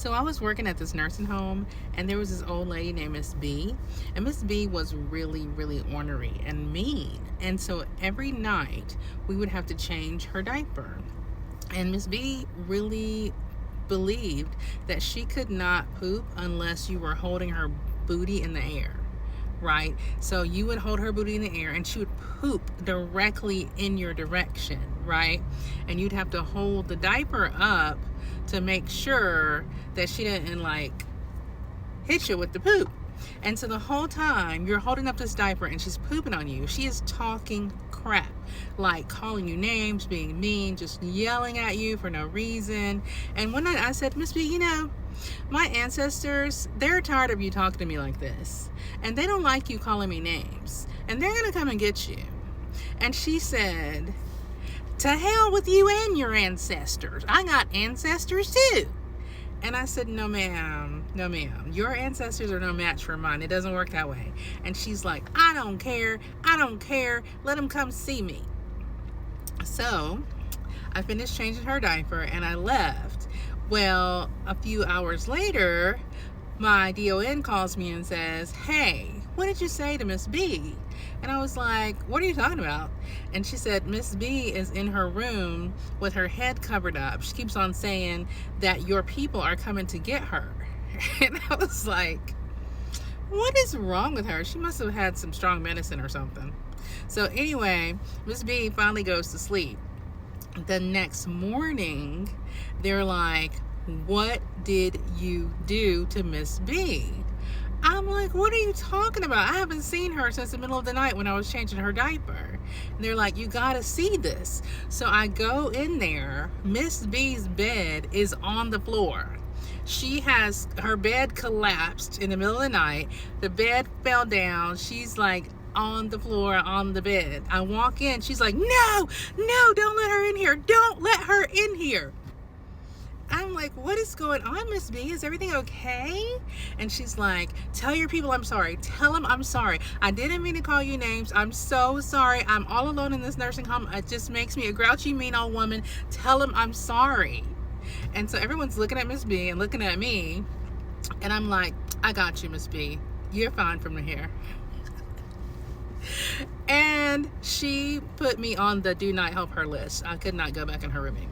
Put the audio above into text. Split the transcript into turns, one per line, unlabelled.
So I was working at this nursing home, and there was this old lady named Miss B, and Miss B was really, really ornery and mean. And so every night we would have to change her diaper. And Miss B really believed that she could not poop unless you were holding her booty in the air, right? So you would hold her booty in the air and she would poop directly in your direction, right? And you'd have to hold the diaper up to make sure that she didn't like hit you with the poop. And so the whole time you're holding up this diaper and she's pooping on you, she is talking crap, like calling you names, being mean, just yelling at you for no reason. And one night I said, Miss B, my ancestors, they're tired of you talking to me like this. And they don't like you calling me names. And they're going to come and get you. And she said, to hell with you and your ancestors. I got ancestors too. And I said, no ma'am, your ancestors are no match for mine. It doesn't work that way. And she's like, I don't care, let them come see me. So I finished changing her diaper and I left. Well, a few hours later, my DON calls me and says, hey, what did you say to Miss B? And I was like, what are you talking about? And she said, Miss B is in her room with her head covered up. She keeps on saying that your people are coming to get her. And I was like, what is wrong with her? She must have had some strong medicine or something. So anyway, Miss B finally goes to sleep. The next morning, they're like, what did you do to Miss B? I'm like, what are you talking about? I haven't seen her since the middle of the night when I was changing her diaper. And they're like, you gotta see this. So I go in there. Miss B's bed is on the floor. She has her bed collapsed in the middle of the night. The bed fell down. She's like on the floor on the bed. I walk in. She's like, no, don't let her in here. Don't let her in here. I'm like, what is going on, Miss B? Is everything okay? And she's like, tell your people I'm sorry. Tell them I'm sorry. I didn't mean to call you names. I'm so sorry. I'm all alone in this nursing home. It just makes me a grouchy, mean old woman. Tell them I'm sorry. And so everyone's looking at Miss B and looking at me. And I'm like, I got you, Miss B. You're fine from here. And she put me on the do not help her list. I could not go back in her room anymore.